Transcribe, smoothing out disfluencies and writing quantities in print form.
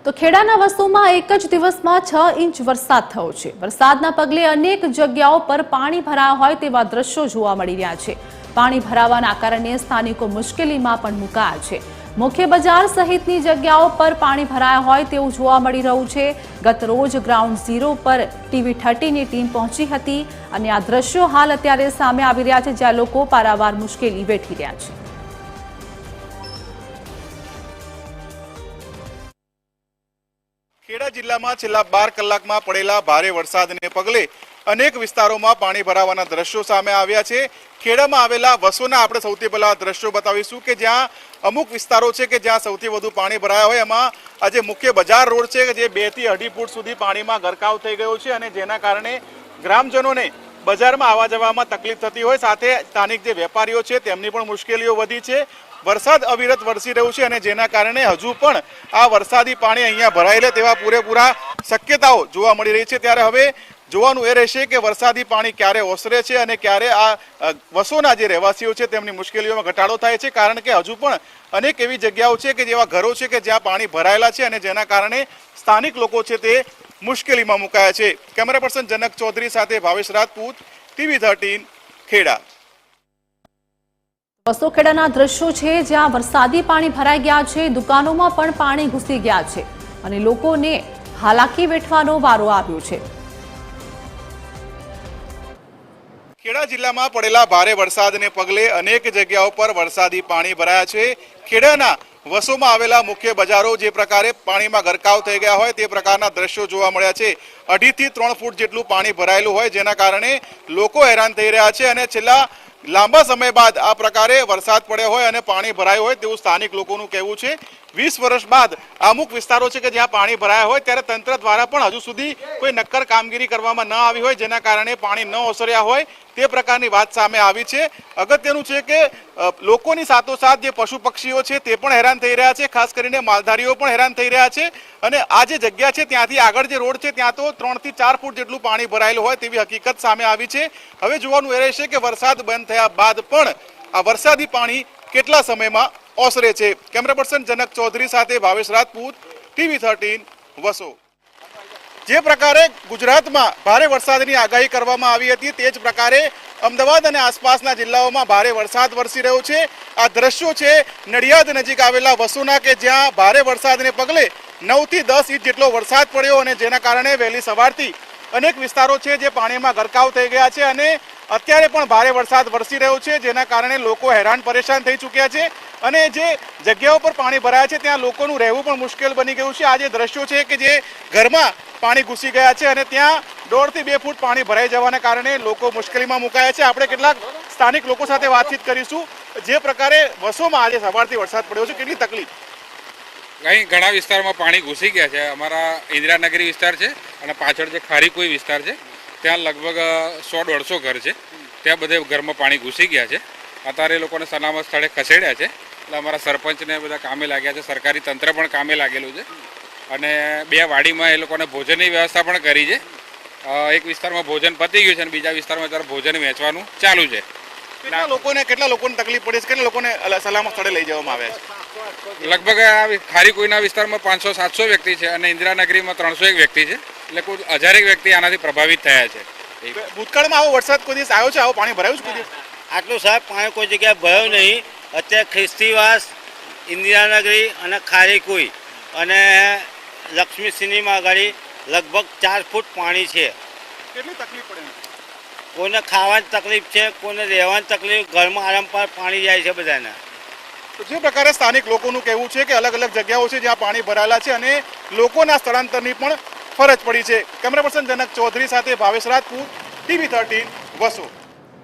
તો ખેડાના વસોમાં એક જ દિવસમાં 6 ઇંચ વરસાદ થયો છે। વરસાદના પગલે અનેક જગ્યાઓ પર પાણી ભરાયા હોય તેવા દ્રશ્યો જોવા મળી રહ્યા છે। પાણી ભરાવાના કારણે સ્થાનિકો મુશ્કેલીમાં પણ મુકાયા છે। મુખ્ય બજાર સહિતની જગ્યાઓ પર પાણી ભરાયા હોય તેવું જોવા મળી રહ્યું છે। ગત રોજ ગ્રાઉન્ડ ઝીરો પર TV30ની ટીમ પહોંચી હતી અને આ દ્રશ્યો હાલ અત્યારે સામે આવી રહ્યા છે, જ્યાં લોકો પારાવાર મુશ્કેલી વેઠી રહ્યા છે। ખેડા જિલ્લામાં છેલ્લા 12 કલાકમાં પડેલા ભારે વરસાદને પગલે અનેક વિસ્તારોમાં પાણી ભરાવાના દ્રશ્યો સામે આવ્યા છે। ખેડામાં આવેલા વસોના આપણે સૌથી પહેલા દ્રશ્યો બતાવીશું કે જ્યાં અમુક વિસ્તારો છે કે જ્યાં સૌથી વધુ પાણી ભરાયા હોય। એમાં આજે મુખ્ય બજાર રોડ છે જે 2 થી 2.5 ફૂટ સુધી પાણીમાં ગરકાવ થઈ ગયો છે અને જેના કારણે ગ્રામજનોને બજારમાં આવવા જવામાં તકલીફ થતી હોય, સાથે સ્થાનિક જે વેપારીઓ છે તેમની પણ મુશ્કેલીઓ વધી છે। વરસાદ અવિરત વરસી રહ્યું છે અને જેના કારણે હજુ પણ આ વરસાદી પાણી અહીંયા ભરાઈ લે તેવા પૂરેપૂરા શક્યતાઓ જોવા મળી રહી છે। ત્યારે હવે જોવાનું એ રહેશે કે વરસાદી પાણી ક્યારે ઓસરે છે અને ક્યારે આ વસોના જે રહેવાસીઓ છે તેમની મુશ્કેલીઓમાં ઘટાડો થાય છે, કારણ કે હજુ પણ અનેક એવી જગ્યાઓ છે કે જેવા ઘરો છે કે જ્યાં પાણી ભરાયેલા છે અને જેના કારણે સ્થાનિક લોકો છે તે મુશ્કેલીમાં મુકાયા છે। કેમેરા પર્સન જનક ચૌધરી સાથે ભાવેશ રાજપૂત, TV13 ખેડા। વસો ખેડાના દ્રશ્યો છે જ્યાં વરસાદી પાણી ભરાઈ ગયા છે, દુકાનોમાં પણ પાણી ઘૂસી ગયા છે અને લોકોને હાલાકી વેઠવાનો વારો આવ્યો છે। ખેડા જિલ્લામાં પડેલા ભારે વરસાદને પગલે અનેક જગ્યાઓ પર વરસાદી પાણી ભરાયા છે। ખેડાના વસોમાં આવેલા મુખ્ય બજારો જે પ્રકારે પાણીમાં ગરકાવ થઈ ગયા હોય તે પ્રકારના દ્રશ્યો જોવા મળ્યા છે। 2.5 થી 3 ફૂટ જેટલું પાણી ભરાયેલું હોય જેના કારણે લોકો હેરાન થઈ રહ્યા છે અને છેલ્લા લાંબા સમય બાદ આ પ્રકારે વરસાદ પડ્યો હોય અને પાણી ભરાયું હોય તેવું સ્થાનિક લોકોનું કહેવું છે। 20 વર્ષ બાદ અમુક વિસ્તારો છે કે જ્યાં પાણી ભરાયા હોય ત્યારે તંત્ર દ્વારા પણ હજુ સુધી કોઈ નક્કર કામગીરી કરવામાં ન આવી હોય, જેના કારણે પાણી ન ઓસર્યા હોય તે પ્રકારની વાત સામે આવી છે। અગત્યનું છે કે લોકોની સાથોસાથ જે પશુ પક્ષીઓ છે તે પણ હેરાન થઈ રહ્યા છે, ખાસ કરીને માલધારીઓ પણ હેરાન થઈ રહ્યા છે અને આ જે જગ્યા છે ત્યાંથી આગળ જે રોડ છે ત્યાં તો 3 થી 4 ફૂટ જેટલું પાણી ભરાયેલું હોય તેવી હકીકત સામે આવી છે। હવે જોવાનું એ રહેશે કે વરસાદ બંધ થયા બાદ પણ આ વરસાદી પાણી કેટલા સમયમાં ઓસરે છે। કેમેરા પર્સન જનક ચૌધરી સાથે ભાવેશ રાજપૂત, TV13 વસો। જે પ્રકારે ગુજરાતમાં ભારે વરસાદની આગાહી કરવામાં આવી હતી તે જ પ્રકારે અમદાવાદ અને આસપાસના જિલ્લાઓમાં ભારે વરસાદ વરસી રહ્યો છે। આ દ્રશ્યો છે નડિયાદ નજીક આવેલા વસોના કે જ્યાં ભારે વરસાદને પગલે 9 થી 10 ઇંચ જેટલો વરસાદ પડ્યો અને જેના કારણે વહેલી સવારથી અનેક વિસ્તારો છે જે પાણીમાં ગરકાવ થઈ ગયા છે અને અત્યારે પણ ભારે વરસાદ વરસી રહ્યો છે, જેના કારણે લોકો હેરાન પરેશાન થઈ ચૂક્યા છે અને જે જગ્યાઓ પર પાણી ભરાયા છે ત્યાં લોકોનું રહેવું પણ મુશ્કેલ બની ગયું છે। આ જે દ્રશ્યો છે કે જે ઘરમાં પાણી ઘૂસી ગયા છે અને ત્યાં 1.5 થી 2 ફૂટ પાણી ભરાઈ જવાના કારણે લોકો મુશ્કેલીમાં મુકાયા છે। આપણે કેટલાક સ્થાનિક લોકો સાથે વાતચીત કરીશું। જે પ્રકારે વસોમાં આજે સવારથી વરસાદ પડ્યો છે, કેટલી તકલીફ? અહીં ઘણા વિસ્તારમાં પાણી ઘૂસી ગયા છે। અમારા ઇન્દિરાનગરી વિસ્તાર છે અને પાછળ જે ખારીકુઈ વિસ્તાર છે ત્યાં લગભગ 100-150 ઘર છે, ત્યાં બધે ઘરમાં પાણી ઘૂસી ગયા છે। અત્યારે લોકોને સલામત સ્થળે ખસેડ્યા છે એટલે અમારા સરપંચને બધા કામે લાગ્યા છે, સરકારી તંત્ર પણ કામે લાગેલું છે અને 2 વાડીમાં એ લોકોને ભોજનની વ્યવસ્થા પણ કરી છે। એક વિસ્તારમાં ભોજન પતી ગયું છે અને બીજા વિસ્તારમાં અત્યારે ભોજન વેચવાનું ચાલુ છે। કેટલા લોકોને તકલીફ પડી છે? કેટલા લોકોને સલામત સ્થળે લઈ જવામાં આવ્યા છે? લગભગ આ ખારીકુઈના વિસ્તારમાં 500-700 વ્યક્તિ છે અને ઇન્દિરાનગરીમાં 301 વ્યક્તિ છે, એટલે કુલ 1000 વ્યક્તિ આનાથી પ્રભાવિત થયા છે। ભૂતકાળમાં આવો વરસાદ કોઈ દિવસ આવ્યો છે? આવું પાણી ભરાયું છે કોઈ દિવસ? આટલું સાહેબ પાણી કોઈ જગ્યાએ ભર્યું નહીં। અત્યારે ખ્રિસ્તીવાસ, ઇન્દિરાનગરી અને ખારીકુઈ અને લક્ષ્મી સિનેમા આગળ લગભગ 4 ફૂટ પાણી છે। કેટલી તકલીફ પડે? કોઈને ખાવાની તકલીફ છે, કોઈને રહેવાની તકલીફ, ઘરમાં આરામ પાણી જાય છે બધાને। તો જે પ્રકારે સ્થાનિક લોકોનું કહેવું છે કે અલગ અલગ જગ્યાઓ છે જ્યાં પાણી ભરાયેલા છે અને લોકોના સ્થળાંતરની પણ ફરજ પડી છે। કેમેરા પર્સન જનક ચૌધરી સાથે ભાવેશ રાજપૂત, TV13 વસો।